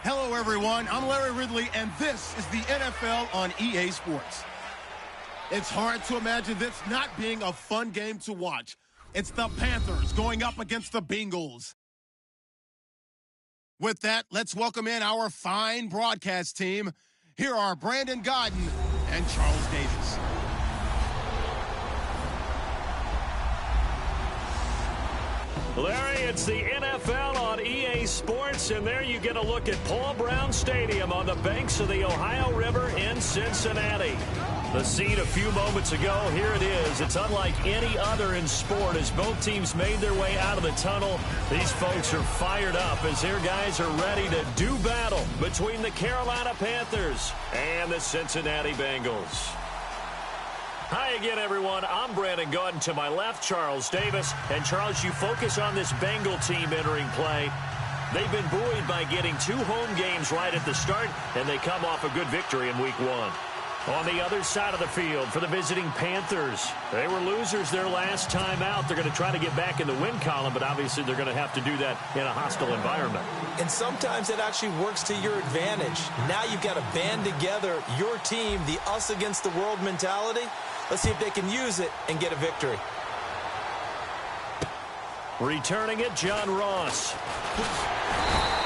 Hello, everyone. I'm Larry Ridley, and this is the NFL on EA Sports. It's hard to imagine this not being a fun game to watch. It's the Panthers going up against the Bengals. With that, let's welcome in our fine broadcast team. Here are Brandon Godden and Charles Davis. Larry, it's the NFL on EA Sports, and there you get a look at Paul Brown Stadium on the banks of the Ohio River in Cincinnati. The scene a few moments ago, here it is. It's unlike any other in sport as both teams made their way out of the tunnel. These folks are fired up as their guys are ready to do battle between the Carolina Panthers and the Cincinnati Bengals. Hi again, everyone. I'm Brandon Godden. To my left, Charles Davis. And, Charles, you focus on this Bengal team entering play. They've been buoyed by getting 2 home games right at the start, and they come off a good victory in Week 1. On the other side of the field for the visiting Panthers, they were losers their last time out. They're going to try to get back in the win column, but obviously they're going to have to do that in a hostile environment. And sometimes it actually works to your advantage. Now you've got to band together your team, the us against the world mentality. Let's see if they can use it and get a victory. Returning it, John Ross.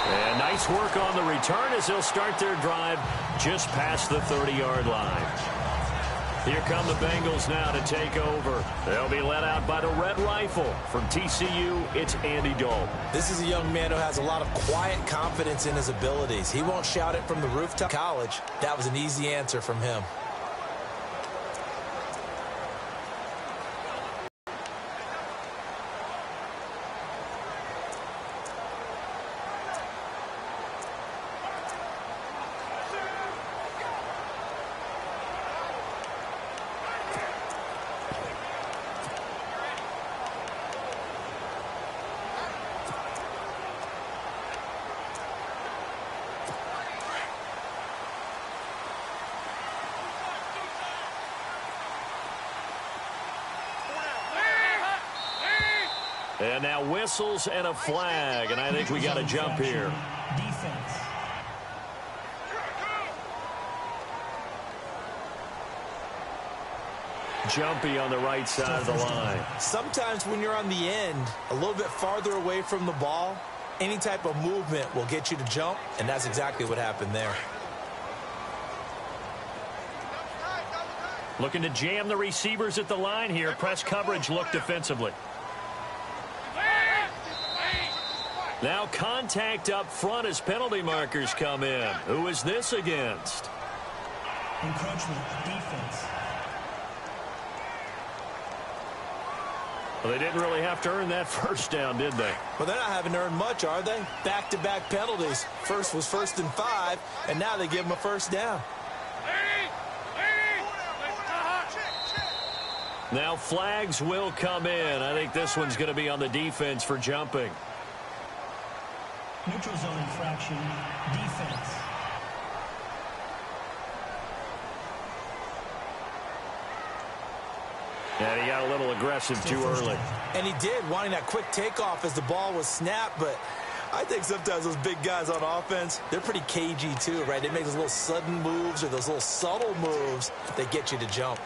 And nice work on the return as they'll start their drive just past the 30-yard line. Here come the Bengals now to take over. They'll be led out by the Red Rifle. From TCU, it's Andy Dalton. This is a young man who has a lot of quiet confidence in his abilities. He won't shout it from the rooftop. College, that was an easy answer from him. And now whistles and a flag, and I think we got a jump here. Defense. Jumpy on the right side of the line. Sometimes when you're on the end, a little bit farther away from the ball, any type of movement will get you to jump, and that's exactly what happened there. Looking to jam the receivers at the line here. Press coverage look defensively. Now contact up front as penalty markers come in. Who is this against? Encroachment, defense. Well, they didn't really have to earn that first down, did they? Well, they're not having to earn much, are they? Back-to-back penalties. First was 1st and 5, and now they give them a first down. Now flags will come in. I think this one's going to be on the defense for jumping. Neutral zone infraction, defense. And he got a little aggressive too early. And he did, wanting that quick takeoff as the ball was snapped, but I think sometimes those big guys on offense, they're pretty cagey too, right? They make those little sudden moves or those little subtle moves that get you to jump.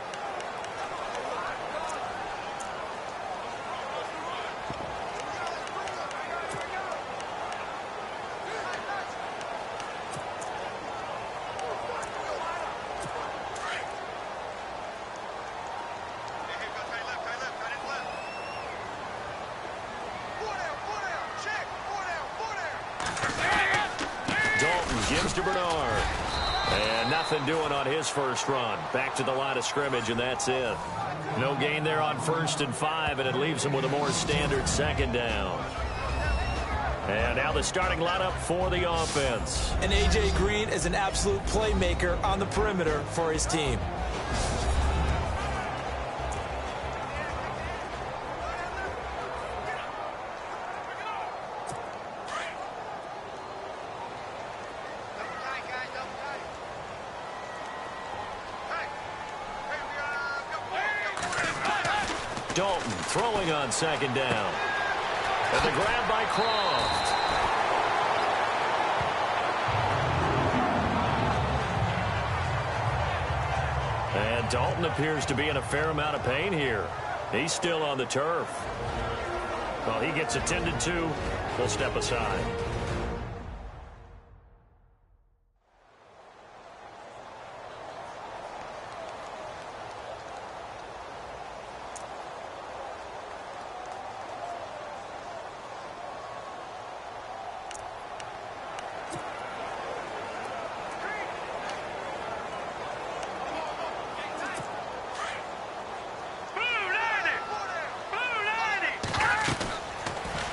Gives to Bernard. And nothing doing on his first run. Back to the line of scrimmage, and that's it. No gain there on 1st and 5, and it leaves him with a more standard 2nd down. And now the starting lineup for the offense. And A.J. Green is an absolute playmaker on the perimeter for his team. Dalton throwing on 2nd down. And the grab by Croft. Dalton appears to be in a fair amount of pain here. He's still on the turf. Well, he gets attended to. We'll step aside.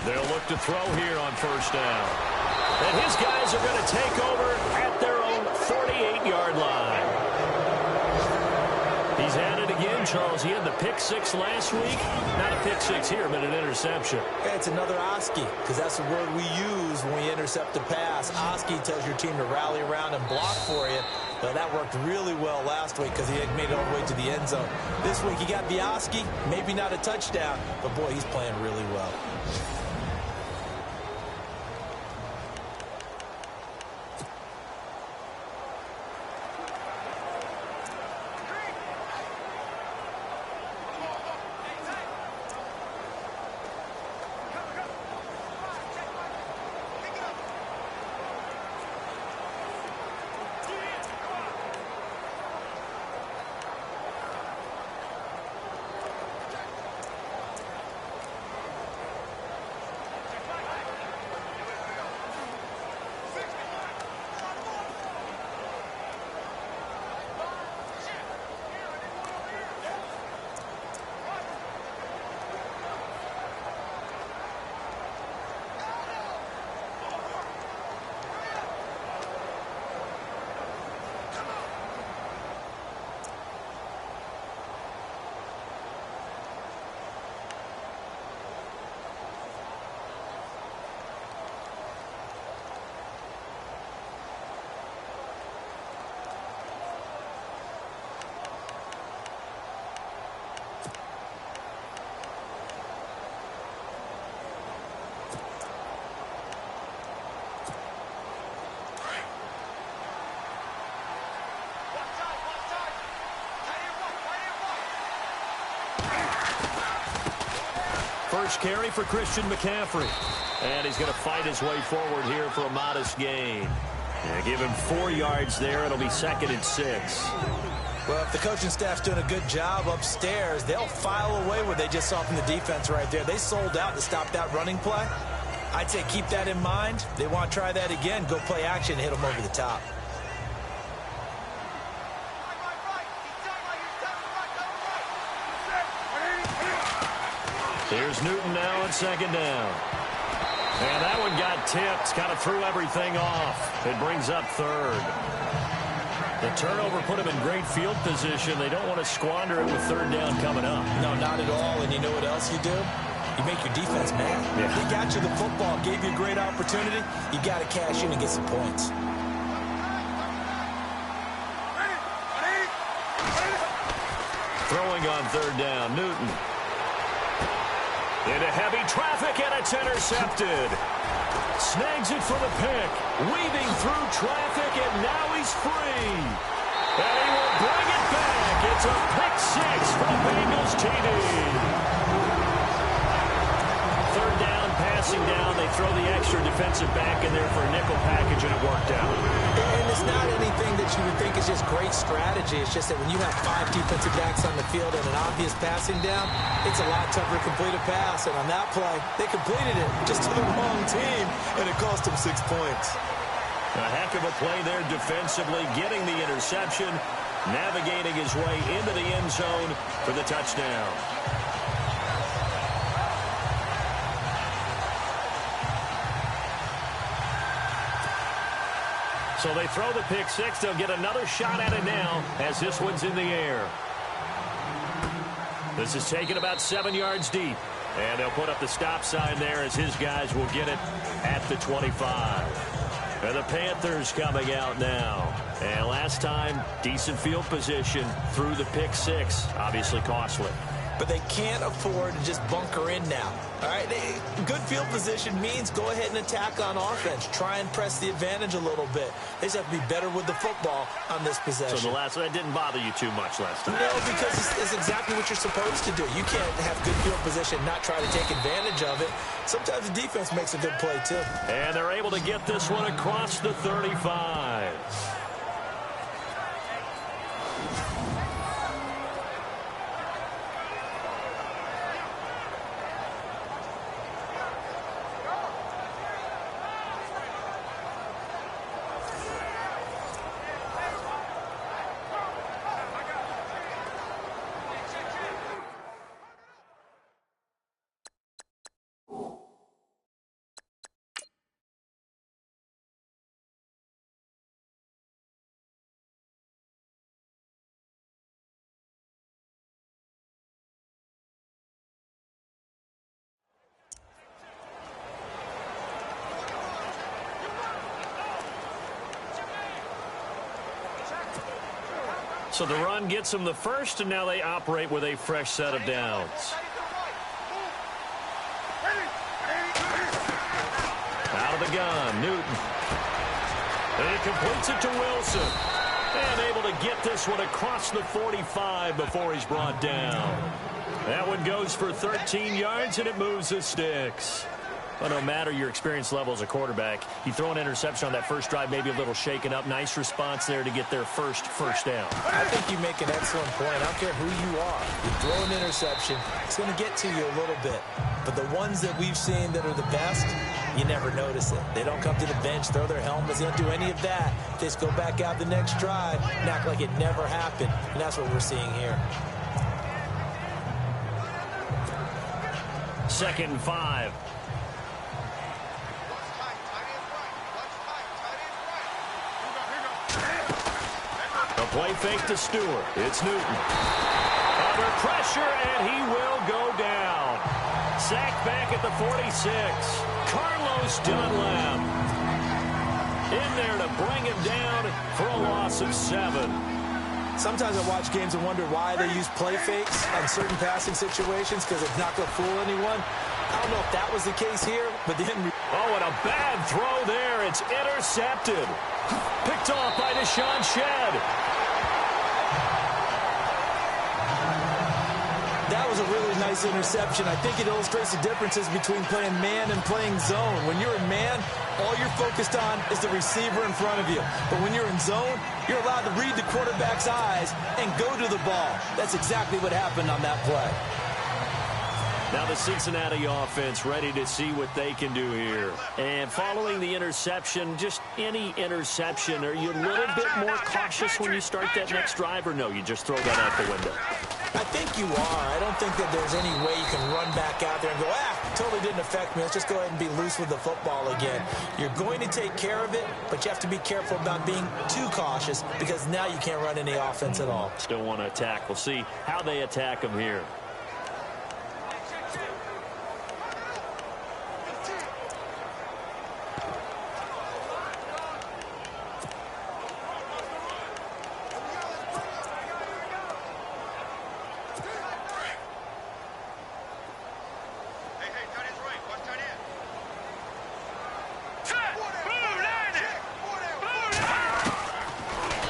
They'll look to throw here on first down. And his guys are going to take over at their own 48-yard line. He's at it again, Charles. He had the pick six last week. Not a pick six here, but an interception. Yeah, it's another Oski, because that's the word we use when we intercept a pass. Oski tells your team to rally around and block for you. Now, that worked really well last week because he had made it all the way to the end zone. This week he got the Oski, maybe not a touchdown, but boy, he's playing really well. First carry for Christian McCaffrey. And he's going to fight his way forward here for a modest gain. Yeah, give him 4 yards there. It'll be 2nd and 6. Well, if the coaching staff's doing a good job upstairs, they'll file away what they just saw from the defense right there. They sold out to stop that running play. I'd say keep that in mind. They want to try that again. Go play action and hit them over the top. Here's Newton now on 2nd down. And that one got tipped. Kind of threw everything off. It brings up 3rd. The turnover put him in great field position. They don't want to squander it with 3rd down coming up. No, not at all. And you know what else you do? You make your defense mad. Yeah. They got you the football, gave you a great opportunity. You got to cash in and get some points. Throwing on 3rd down, Newton. Into heavy traffic, and it's intercepted. Snags it for the pick. Weaving through traffic, and now he's free. And he will bring it back. It's a pick six for the Bengals TD. 3rd down, passing down. They throw the extra defensive back in there for a nickel package, and it worked out. And it's not anything that you would think is just great strategy. It's just that when you have 5 defensive backs on the field and an obvious passing down, it's a lot tougher to complete a pass. And on that play, they completed it just to the wrong team, and it cost them 6 points. A heck of a play there defensively, getting the interception, navigating his way into the end zone for the touchdown. So they throw the pick six. They'll get another shot at it now as this one's in the air. This is taken about 7 yards deep. And they'll put up the stop sign there as his guys will get it at the 25. And the Panthers coming out now. And last time, decent field position through the pick six. Obviously costly. but they can't afford to just bunker in now. All right, good field position means go ahead and attack on offense. Try and press the advantage a little bit. They just have to be better with the football on this possession. So that didn't bother you too much last time? No, because it's exactly what you're supposed to do. You can't have good field position, not try to take advantage of it. Sometimes the defense makes a good play, too. And they're able to get this one across the 35. So the run gets them the first, and now they operate with a fresh set of downs. Out of the gun, Newton. And he completes it to Wilson. And able to get this one across the 45 before he's brought down. That one goes for 13 yards, and it moves the sticks. Well, no matter your experience level as a quarterback, you throw an interception on that first drive, maybe a little shaken up. Nice response there to get their first down. I think you make an excellent point. I don't care who you are. You throw an interception, it's going to get to you a little bit. But the ones that we've seen that are the best, you never notice it. They don't come to the bench, throw their helmets. They don't do any of that. They just go back out the next drive and act like it never happened. And that's what we're seeing here. 2nd and 5. A play fake to Stewart. It's Newton. Under pressure, and he will go down. Sacked back at the 46. Carlos Dunlap in there to bring him down for a loss of 7. Sometimes I watch games and wonder why they use play fakes on certain passing situations, because it's not going to fool anyone. I don't know if that was the case here, but then... Oh, and a bad throw there. It's intercepted. Picked off by Deshaun Shedd. That was a really nice interception. I think it illustrates the differences between playing man and playing zone. When you're in man, all you're focused on is the receiver in front of you. But when you're in zone, you're allowed to read the quarterback's eyes and go to the ball. That's exactly what happened on that play. Now the Cincinnati offense ready to see what they can do here. And following the interception, just any interception, are you a little bit more cautious when you start that next drive, or no, you just throw that out the window? I think you are. I don't think that there's any way you can run back out there and go, totally didn't affect me. Let's just go ahead and be loose with the football again. You're going to take care of it, but you have to be careful about being too cautious, because now you can't run any offense at all. Still want to attack. We'll see how they attack them here.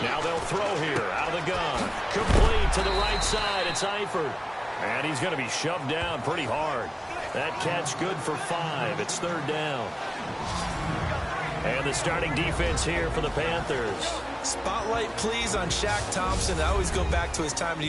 Now they'll throw here out of the gun. Complete to the right side. It's Eifert. And he's going to be shoved down pretty hard. That catch good for 5. It's 3rd down. And the starting defense here for the Panthers. Spotlight, please, on Shaq Thompson. I always go back to his time.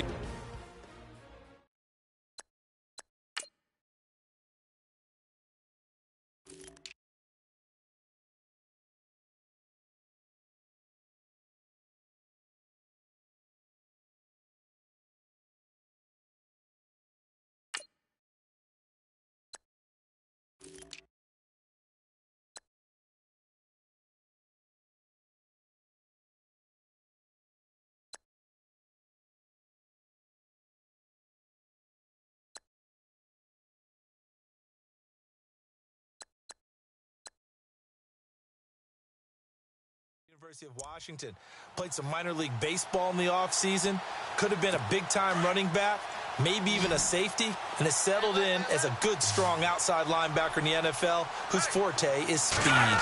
University of Washington. Played some minor league baseball in the offseason. Could have been a big-time running back. maybe even a safety, and has settled in as a good, strong outside linebacker in the NFL whose forte is speed.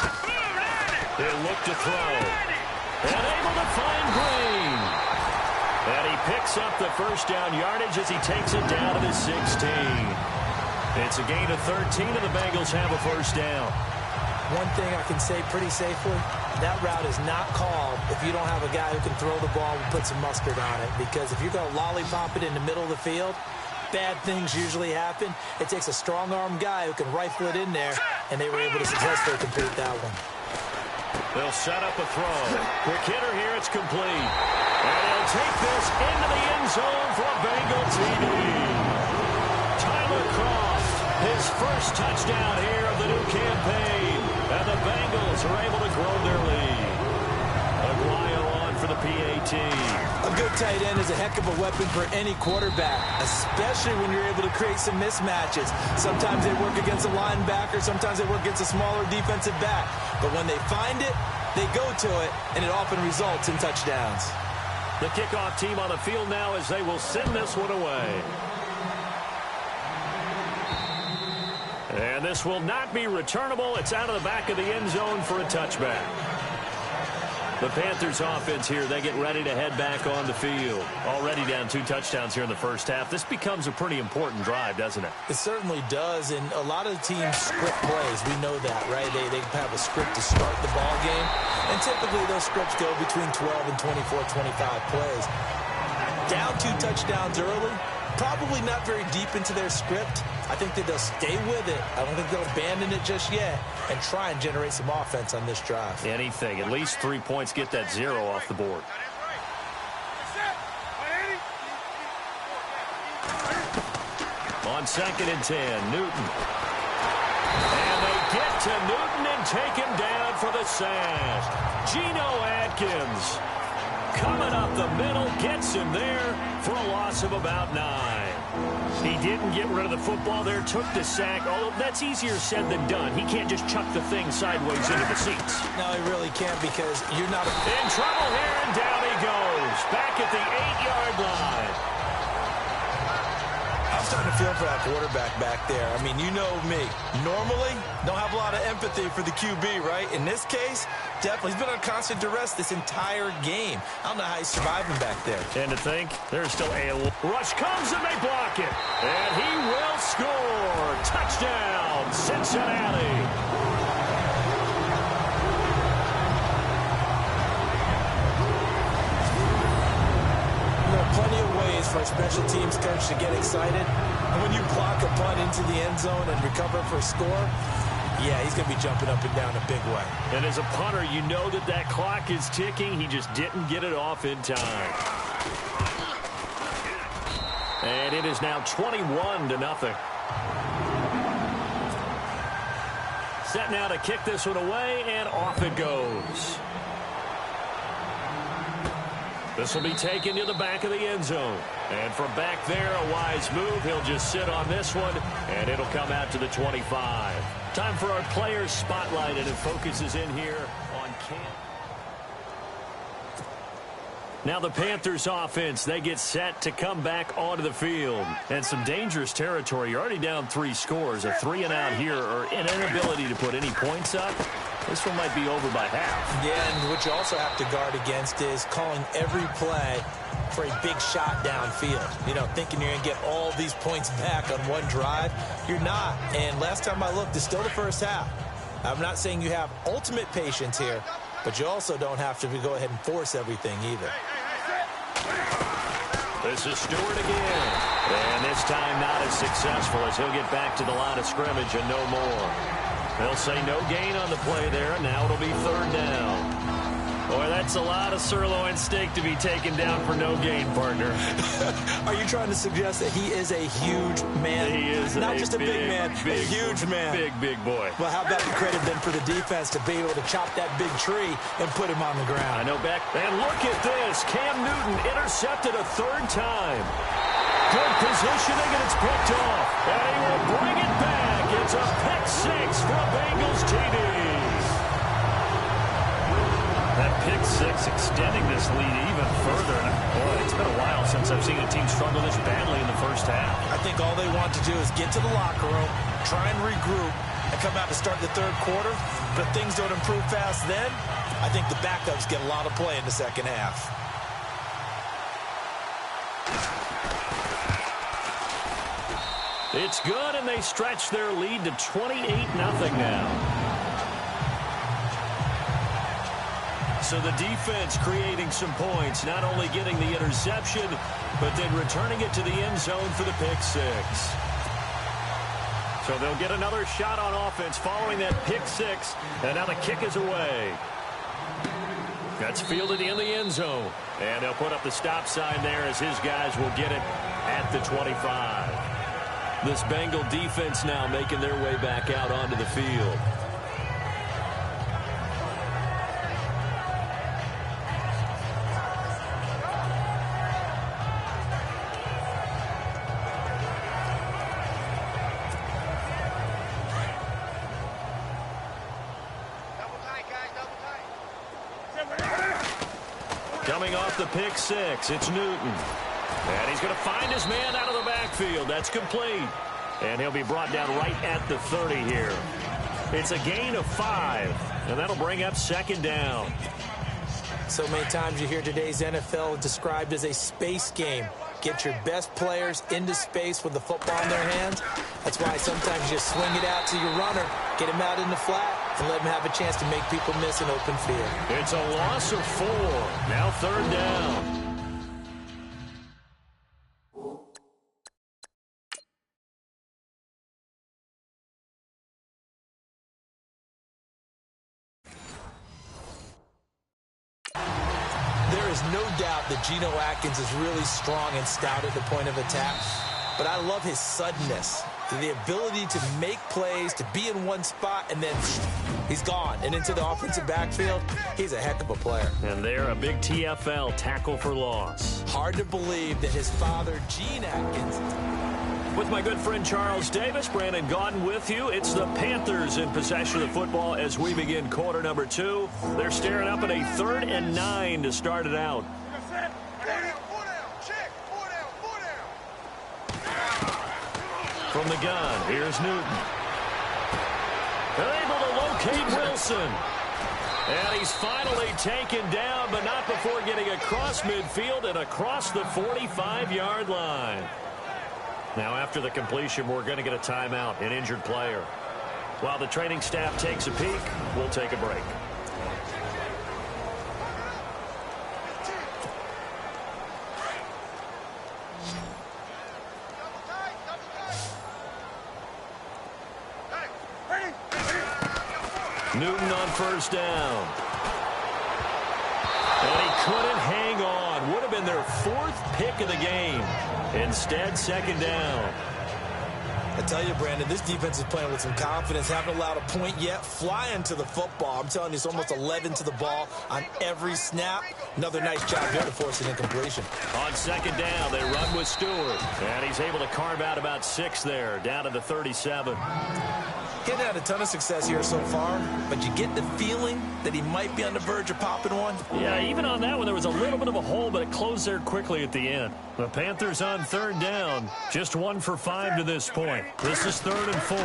He'll look to throw. And able to find Green. And he picks up the first down yardage as he takes it down to the 16. It's a gain of 13, and the Bengals have a first down. One thing I can say pretty safely, that route is not called if you don't have a guy who can throw the ball and put some mustard on it. Because if you're going to lollipop it in the middle of the field, bad things usually happen. It takes a strong-armed guy who can rifle it in there, and they were able to successfully complete that one. They'll set up a throw. Quick hitter here, it's complete. And he'll take this into the end zone for a Bengal TD. Tyler Croft, his first touchdown here of the new campaign. And the Bengals are able to grow their lead. Aguayo on for the PAT. A good tight end is a heck of a weapon for any quarterback, especially when you're able to create some mismatches. Sometimes they work against a linebacker, sometimes they work against a smaller defensive back. But when they find it, they go to it, and it often results in touchdowns. The kickoff team on the field now as they will send this one away. And this will not be returnable. It's out of the back of the end zone for a touchback. The Panthers offense here, they get ready to head back on the field. Already down 2 touchdowns here in the first half. This becomes a pretty important drive, doesn't it? It certainly does, and a lot of the teams script plays. We know that, right? They have a script to start the ball game, and typically those scripts go between 12 and 24, 25 plays. Down 2 touchdowns early, probably not very deep into their script. I think that they'll stay with it. I don't think they'll abandon it just yet and try and generate some offense on this drive. Anything. At least 3 points, get that 0 off the board. On 2nd and 10, Newton. And they get to Newton and take him down for the sack. Geno Atkins coming up the middle, gets him there for a loss of about 9. He didn't get rid of the football there, took the sack. Although that's easier said than done. He can't just chuck the thing sideways into the seats. No, he really can't because you're not in trouble here, and down he goes. Back at the 8-yard line. I'm starting to feel for that quarterback back there. I mean, you know me. Normally, don't have a lot of empathy for the QB, right? In this case, definitely. He's been on constant duress this entire game. I don't know how he's surviving back there. And to think, there's still a rush comes and they block it. And he will score. Touchdown, Cincinnati. Plenty of ways for a special teams coach to get excited. And when you block a punt into the end zone and recover for a score, yeah, he's going to be jumping up and down a big way. And as a punter, you know that that clock is ticking. He just didn't get it off in time. And it is now 21-0. Set now to kick this one away, and off it goes. This will be taken to the back of the end zone. And from back there, a wise move. He'll just sit on this one, and it'll come out to the 25. Time for our players' spotlight, and it focuses in here on Cam. Now the Panthers offense, they get set to come back onto the field. And some dangerous territory. You're already down 3 scores. A 3-and-out here, or an inability to put any points up. This one might be over by half. Yeah, and what you also have to guard against is calling every play for a big shot downfield. You know, thinking you're going to get all these points back on one drive. You're not. And last time I looked, it's still the first half. I'm not saying you have ultimate patience here, but you also don't have to go ahead and force everything either. This is Stewart again. And this time not as successful as he'll get back to the line of scrimmage and no more. They'll say no gain on the play there, and now it'll be 3rd down. Boy, that's a lot of sirloin steak to be taken down for no gain, partner. Are you trying to suggest that he is a huge man? He is not just a big man, a huge man. Big boy. Well, how about the credit then for the defense to be able to chop that big tree and put him on the ground? I know, Beck. And look at this. Cam Newton intercepted a 3rd time. Good positioning, and it's picked off. And he will bring it back. It's a pick 6 for a Bengals TD. That pick 6 extending this lead even further. And boy, it's been a while since I've seen a team struggle this badly in the first first half. I think all they want to do is get to the locker room, try and regroup, and come out to start the third quarter. But if things don't improve fast then, I think the backups get a lot of play in the second half. It's good, and they stretch their lead to 28-0 now. So the defense creating some points, not only getting the interception, but then returning it to the end zone for the pick six. So they'll get another shot on offense following that pick six, and now the kick is away. That's fielded in the end zone, and they'll put up the stop sign there as his guys will get it at the 25. This Bengal defense now making their way back out onto the field. Coming off the pick six, it's Newton. And he's going to find his man out of the backfield. That's complete. And he'll be brought down right at the 30 here. It's a gain of 5, and that'll bring up second down. So many times you hear today's NFL described as a space game. Get your best players into space with the football in their hands. That's why sometimes you just swing it out to your runner, get him out in the flat, and let him have a chance to make people miss an open field. It's a loss of 4. Now third down. There is no doubt that Geno Atkins is really strong and stout at the point of attack, but I love his suddenness, the ability to make plays, to be in one spot, and then he's gone and into the offensive backfield. He's a heck of a player. And they're a big TFL, tackle for loss. Hard to believe that his father, Gene Atkins. With my good friend Charles Davis, Brandon Gaudin with you. It's the Panthers in possession of the football as we begin quarter number 2. They're staring up at a 3rd and 9 to start it out. From the gun, here's Newton. They're able to locate Wilson. And he's finally taken down, but not before getting across midfield and across the 45-yard line. Now, after the completion, we're going to get a timeout, an injured player. While the training staff takes a peek, we'll take a break. Newton on first down. And he couldn't hang on. Would have been their 4th pick of the game. Instead, second down. I tell you, Brandon, this defense is playing with some confidence. Haven't allowed a point yet. Flying to the football. I'm telling you, it's almost 11 to the ball on every snap. Another nice job there to force an incompletion. On second down, they run with Stewart. And he's able to carve out about 6 there, down to the 37. He's had a ton of success here so far, but you get the feeling that he might be on the verge of popping one. Yeah, even on that one, there was a little bit of a hole, but it closed there quickly at the end. The Panthers on third down, just 1 for 5 to this point. This is 3rd and 4.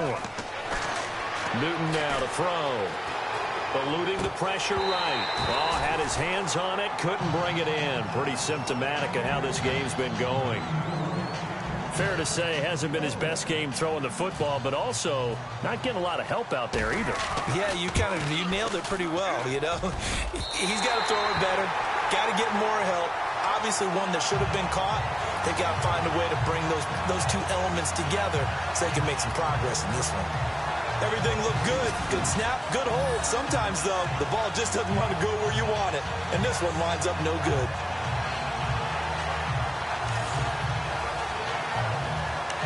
Newton now to throw. Eluding the pressure right. Oh, had his hands on it, couldn't bring it in. Pretty symptomatic of how this game's been going. Fair to say, hasn't been his best game throwing the football, but also not getting a lot of help out there either. Yeah, you nailed it pretty well, you know. He's got to throw it better, got to get more help. Obviously one that should have been caught. They got to find a way to bring those two elements together so they can make some progress in this one. Everything looked good. Good snap, good hold. Sometimes, though, the ball just doesn't want to go where you want it, and this one winds up no good.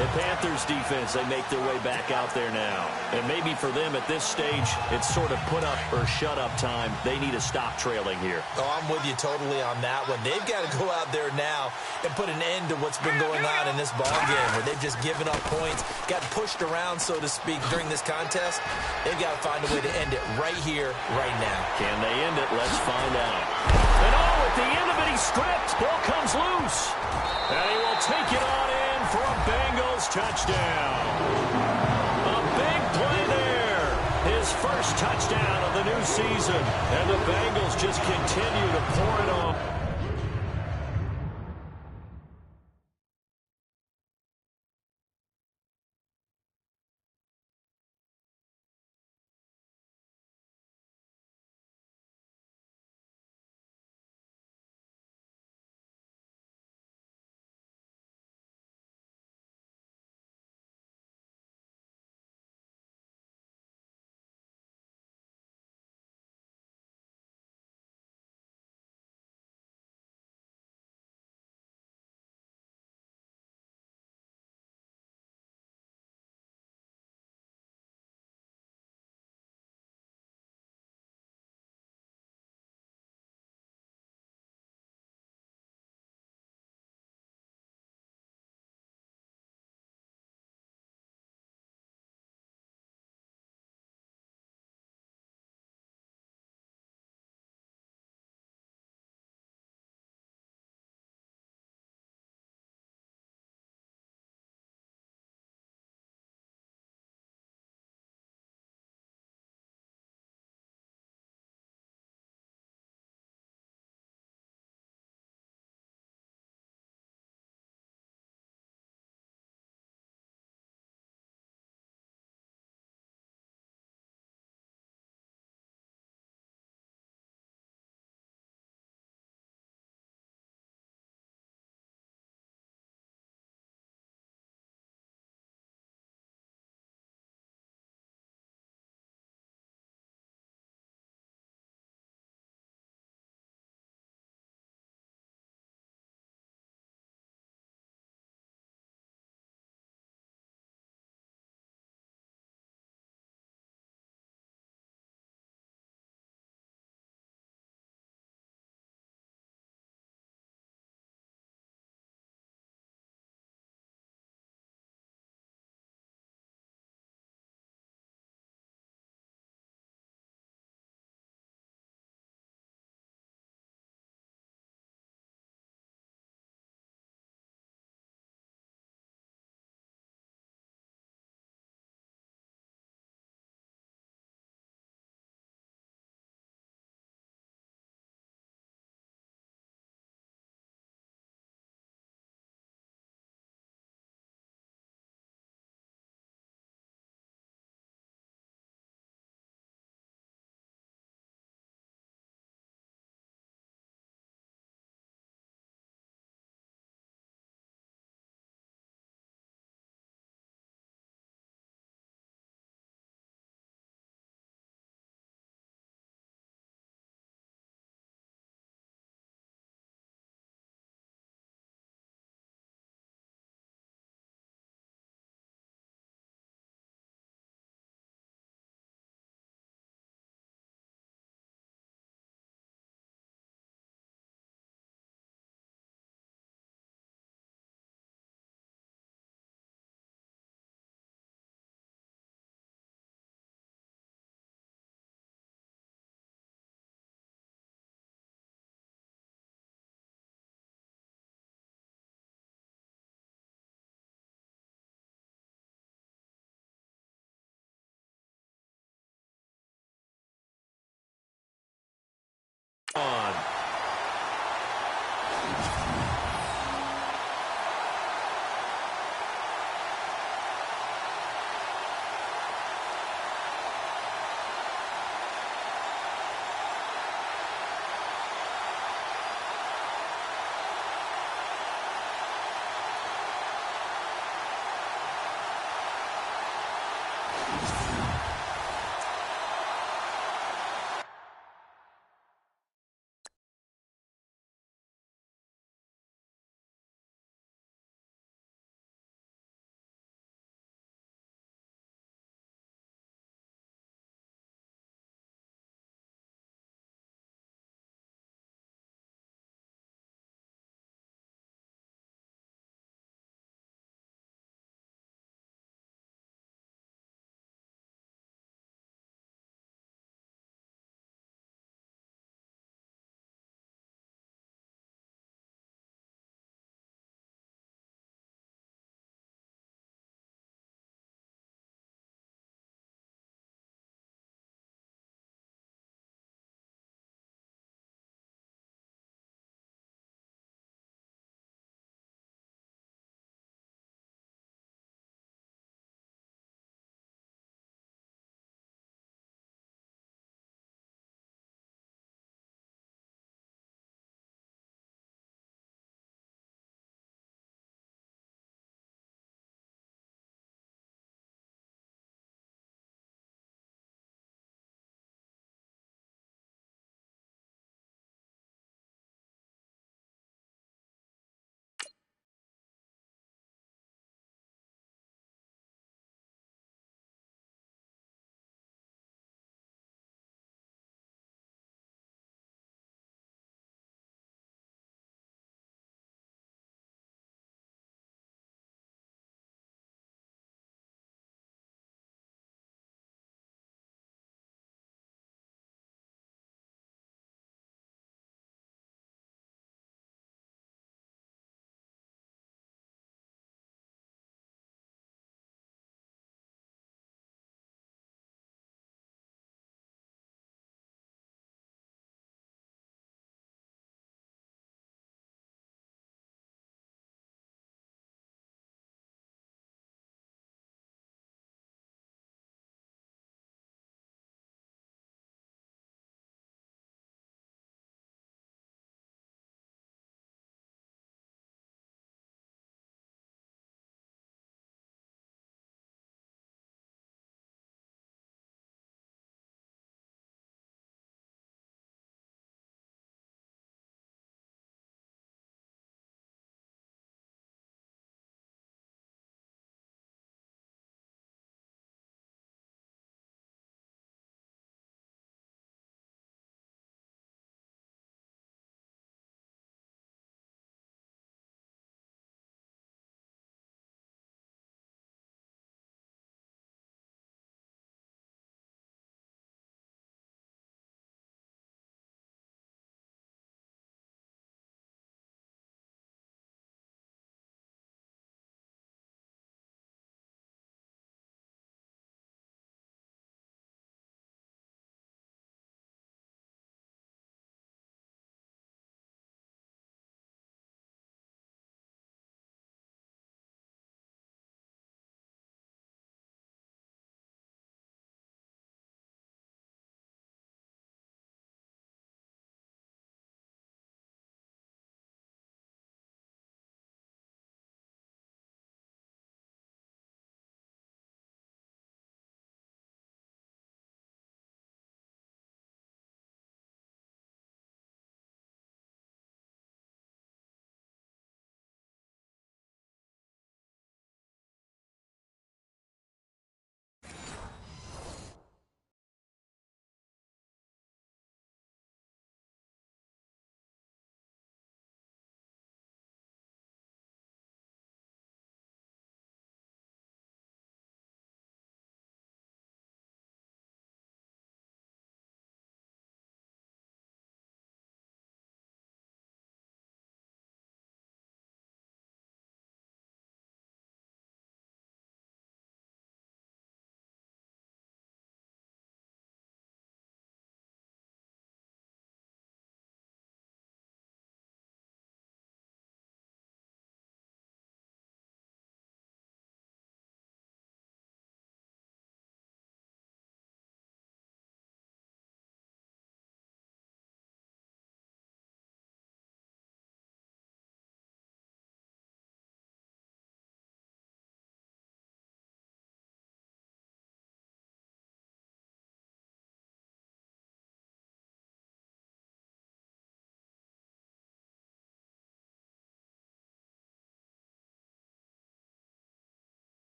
The Panthers defense, they make their way back out there now. And maybe for them at this stage, it's sort of put up or shut up time. They need to stop trailing here. Oh, I'm with you totally on that one. They've got to go out there now and put an end to what's been going on in this ball game where they've just given up points, got pushed around, so to speak, during this contest. They've got to find a way to end it right here, right now. Can they end it? Let's find out. And oh, at the end of it, he's stripped. Ball comes loose. And he will take it on in for a his touchdown. A big play there. His first touchdown of the new season. And the Bengals just continue to pour it on.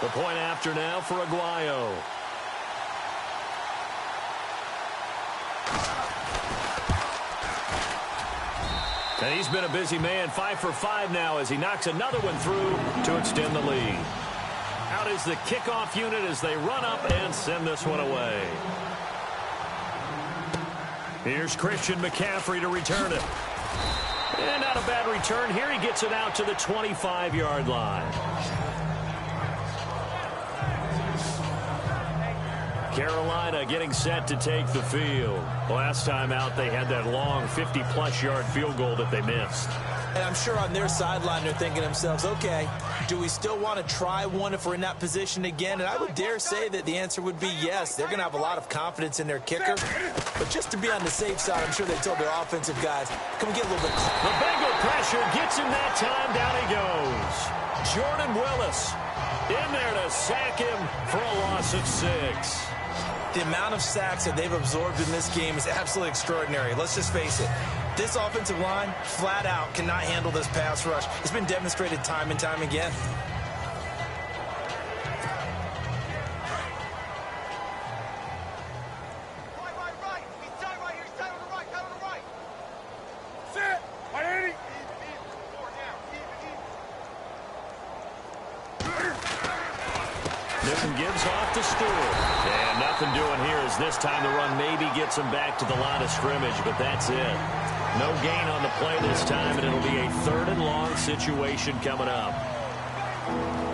The point after now for Aguayo. And he's been a busy man, 5 for 5 now as he knocks another one through to extend the lead. Out is the kickoff unit as they run up and send this one away. Here's Christian McCaffrey to return it. And not a bad return here. He gets it out to the 25-yard line. Carolina getting set to take the field. Last time out, they had that long 50-plus yard field goal that they missed. And I'm sure on their sideline, they're thinking to themselves, okay, do we still want to try one if we're in that position again? And I would dare say that the answer would be yes. They're going to have a lot of confidence in their kicker. But just to be on the safe side, I'm sure they told their offensive guys, can we get a little bit closer? The Bengal pressure gets him that time. Down he goes. Jordan Willis in there to sack him for a loss of 6. The amount of sacks that they've absorbed in this game is absolutely extraordinary. Let's just face it. This offensive line, flat out, cannot handle this pass rush. It's been demonstrated time and time again. Newton gives off to Stewart. And nothing doing here as this time the run maybe gets him back to the line of scrimmage, but that's it. No gain on the play this time, and it'll be a 3rd and long situation coming up.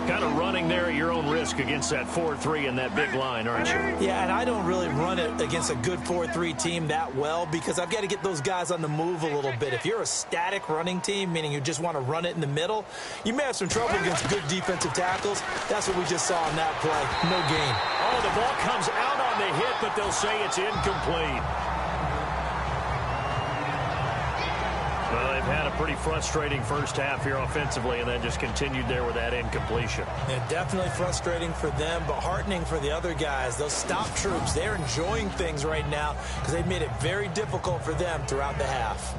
Kind of running there at your own risk against that 4-3 and that big line, aren't you? Yeah, and I don't really run it against a good 4-3 team that well because I've got to get those guys on the move a little bit. If you're a static running team, meaning you just want to run it in the middle, you may have some trouble against good defensive tackles. That's what we just saw on that play. No gain. Oh, the ball comes out on the hit, but they'll say it's incomplete. Well, they've had a pretty frustrating first half here offensively, and then just continued there with that incompletion. Yeah, definitely frustrating for them, but heartening for the other guys. Those stop troops, they're enjoying things right now because they've made it very difficult for them throughout the half.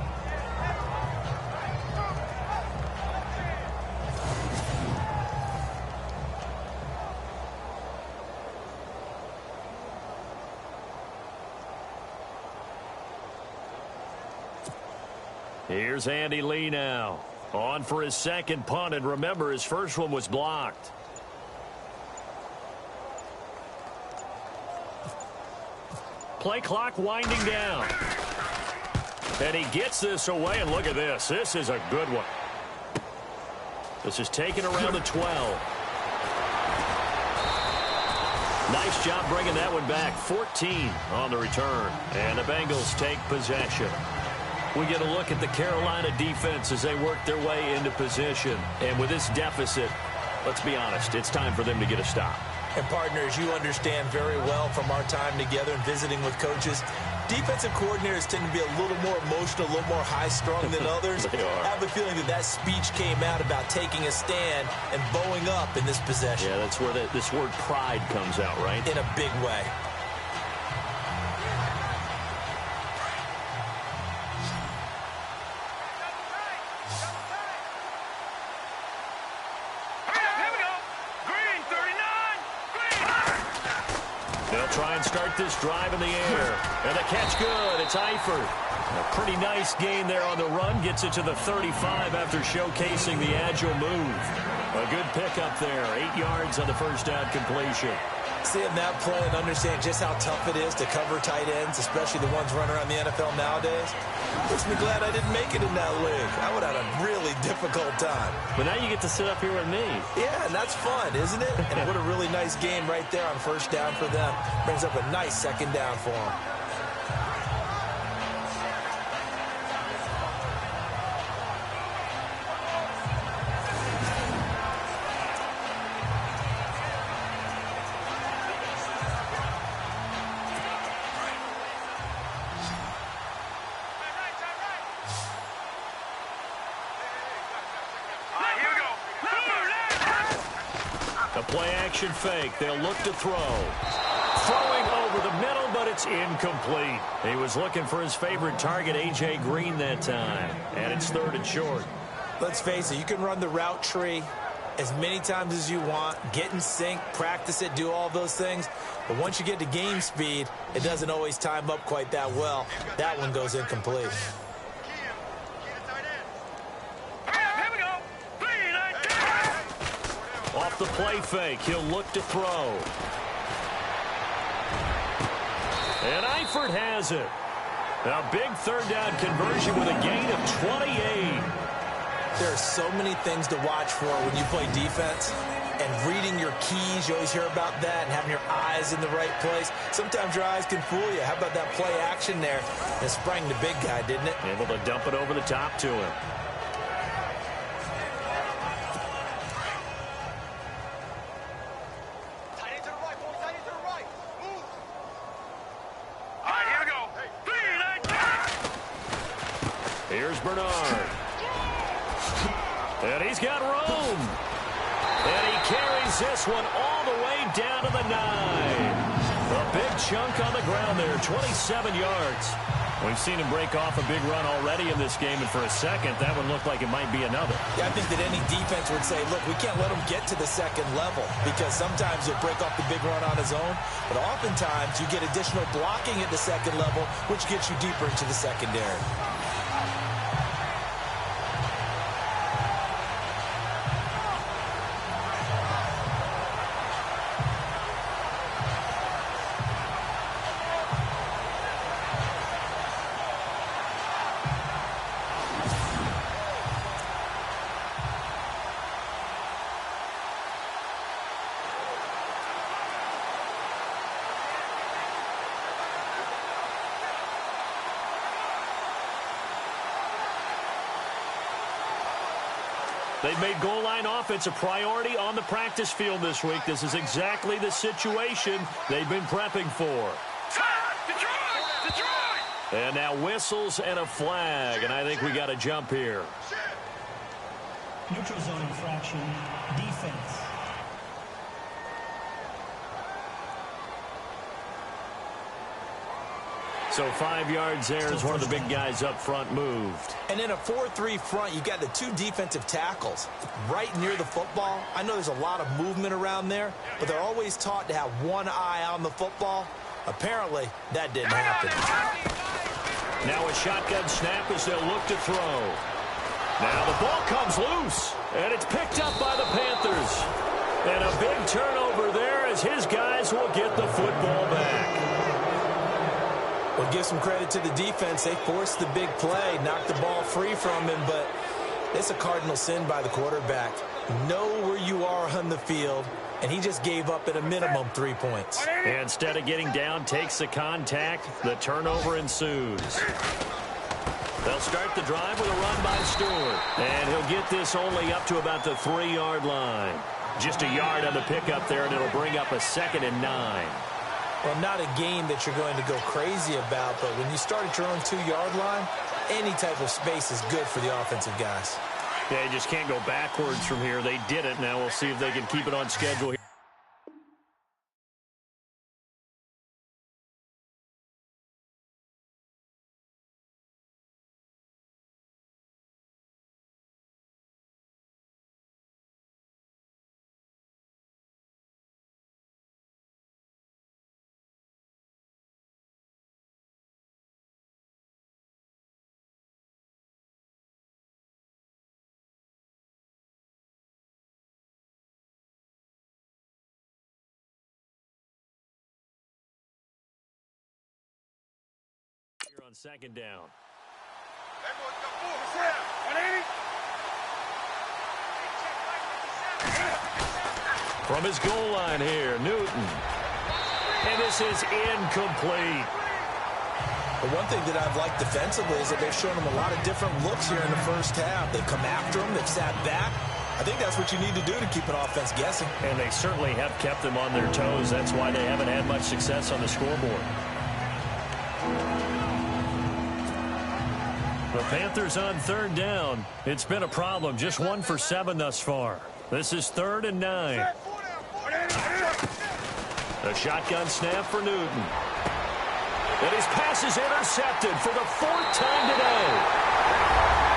Here's Andy Lee now. On for his second punt, and remember, his first one was blocked. Play clock winding down. And he gets this away, and look at this. This is a good one. This is taken around the 12. Nice job bringing that one back. 14 on the return. And the Bengals take possession. We get a look at the Carolina defense as they work their way into position. And with this deficit, let's be honest, it's time for them to get a stop. And partners, you understand very well from our time together and visiting with coaches, defensive coordinators tend to be a little more emotional, a little more high-strung than others. They are. I have a feeling that speech came out about taking a stand and bowing up in this possession. Yeah, that's where this word pride comes out, right? In a big way. Try and start this drive in the air. And the catch good. It's Eifert. A pretty nice gain there on the run. Gets it to the 35 after showcasing the agile move. A good pickup there. 8 yards on the first down completion. Seeing that play and understand just how tough it is to cover tight ends, especially the ones running around the NFL nowadays, makes me glad I didn't make it in that league. I would have had a really difficult time. But now you get to sit up here with me. Yeah, and that's fun, isn't it? And what a really nice game right there on first down for them. Brings up a nice second down for them. Play-action fake. They'll look to throw. Throwing over the middle, but it's incomplete. He was looking for his favorite target, A.J. Green, that time. And it's 3rd and short. Let's face it, you can run the route tree as many times as you want, get in sync, practice it, do all those things. But once you get to game speed, it doesn't always time up quite that well. That one goes incomplete. Off the play fake, he'll look to throw. And Eifert has it. A big third down conversion with a gain of 28. There are so many things to watch for when you play defense. And reading your keys, you always hear about that, and having your eyes in the right place. Sometimes your eyes can fool you. How about that play action there? It sprang the big guy, didn't it? Able to dump it over the top to him. Here's Bernard. And he's got room. And he carries this one all the way down to the 9. A big chunk on the ground there, 27 yards. We've seen him break off a big run already in this game, and for a second, that one looked like it might be another. Yeah, I think that any defense would say, look, we can't let him get to the second level, because sometimes he'll break off the big run on his own, but oftentimes you get additional blocking at the second level, which gets you deeper into the secondary. They've made goal line offense a priority on the practice field this week. This is exactly the situation they've been prepping for. And now whistles and a flag, and I think we got a jump here. Neutral zone infraction, defense. So 5 yards there as one of the big guys up front moved. And in a 4-3 front, you've got the two defensive tackles right near the football. I know there's a lot of movement around there, but they're always taught to have one eye on the football. Apparently, that didn't happen. Now a shotgun snap as they'll look to throw. Now the ball comes loose, and it's picked up by the Panthers. And a big turnover there as his guys will get the football back. Well, give some credit to the defense. They forced the big play, knocked the ball free from him, but it's a cardinal sin by the quarterback. Know where you are on the field, and he just gave up at a minimum 3 points. And instead of getting down, takes the contact. The turnover ensues. They'll start the drive with a run by Stewart. And he'll get this only up to about the 3-yard line. Just a yard on the pickup there, and it'll bring up a 2nd and 9. Well, not a game that you're going to go crazy about, but when you start at your own 2-yard line, any type of space is good for the offensive guys. Yeah, you just can't go backwards from here. They did it. Now we'll see if they can keep it on schedule here. On 2nd down. From his goal line here, Newton. And this is incomplete. The one thing that I've liked defensively is that they've shown him a lot of different looks here in the first half. They've come after him. They've sat back. I think that's what you need to do to keep an offense guessing. And they certainly have kept them on their toes. That's why they haven't had much success on the scoreboard. The Panthers on 3rd down. It's been a problem. Just 1 for 7 thus far. This is 3rd and 9. A shotgun snap for Newton. And his pass is intercepted for the 4th time today.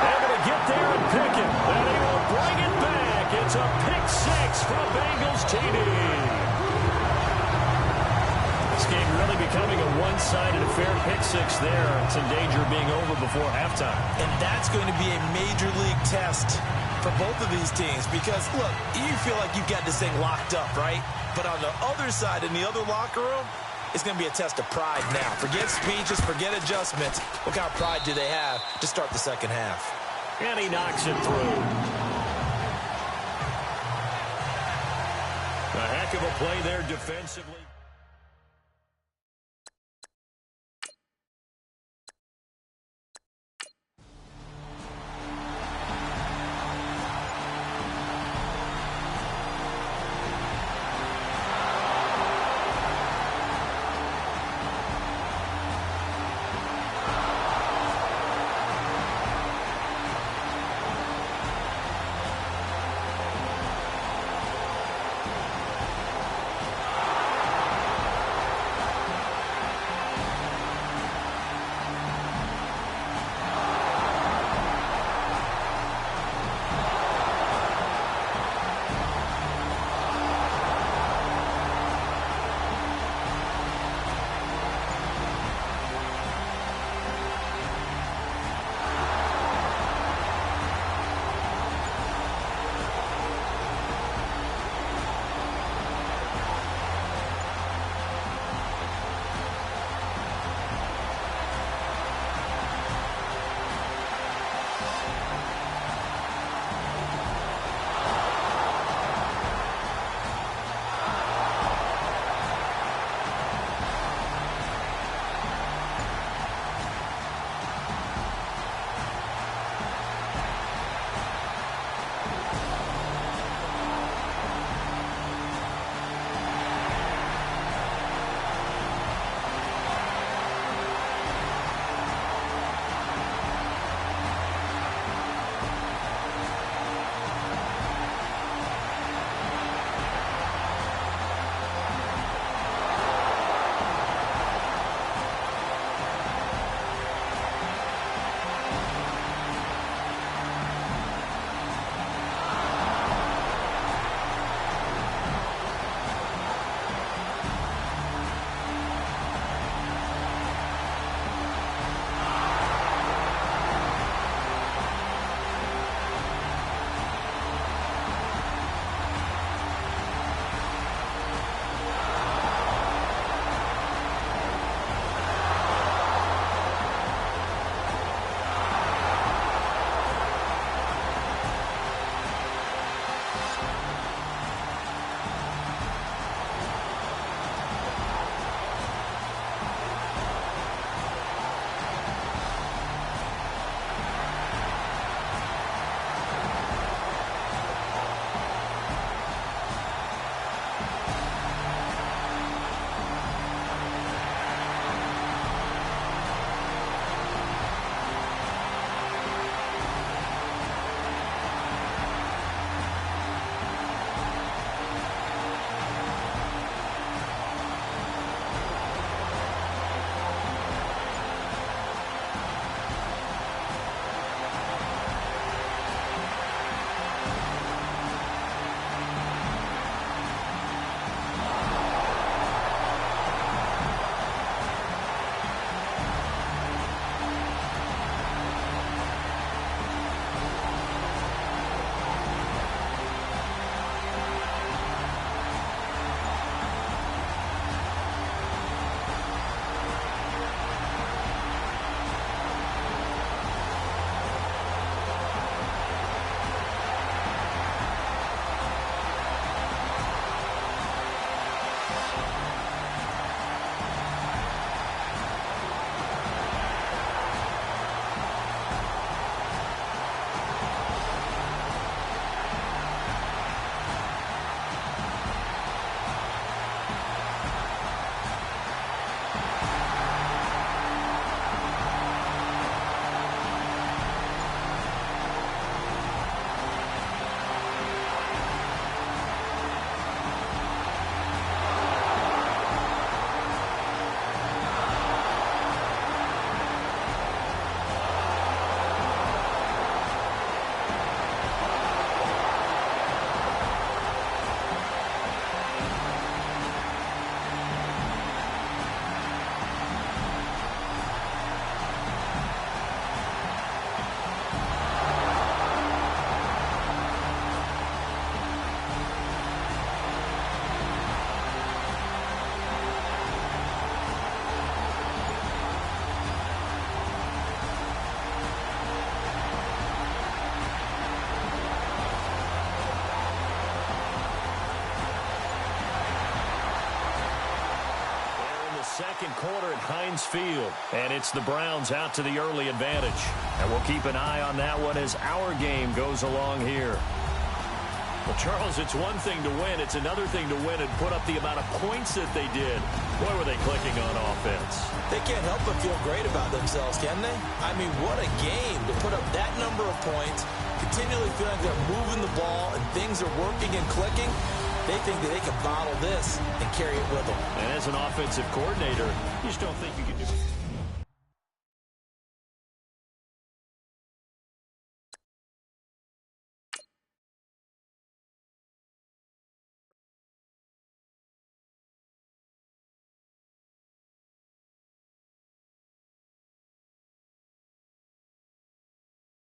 Able to get there and pick it. And he will bring it back It's a pick six for a Bengals TD. This game really becoming a one-sided affair. Pick six there. It's in danger of being over before halftime. And that's going to be a major league test for both of these teams because, look, you feel like you've got this thing locked up, right? But on the other side, in the other locker room, it's going to be a test of pride now. Forget speeches, forget adjustments. What kind of pride do they have to start the second half? And he knocks it through. A heck of a play there defensively. second quarter at Heinz Field. And it's the Browns out to the early advantage. And we'll keep an eye on that one as our game goes along here. Well, Charles, it's one thing to win. It's another thing to win and put up the amount of points that they did. Boy, were they clicking on offense. They can't help but feel great about themselves, can they? I mean, what a game to put up that number of points, continually feeling like they're moving the ball and things are working and clicking. They think that they can bottle this and carry it with them. And as an offensive coordinator, you just don't think you can do it.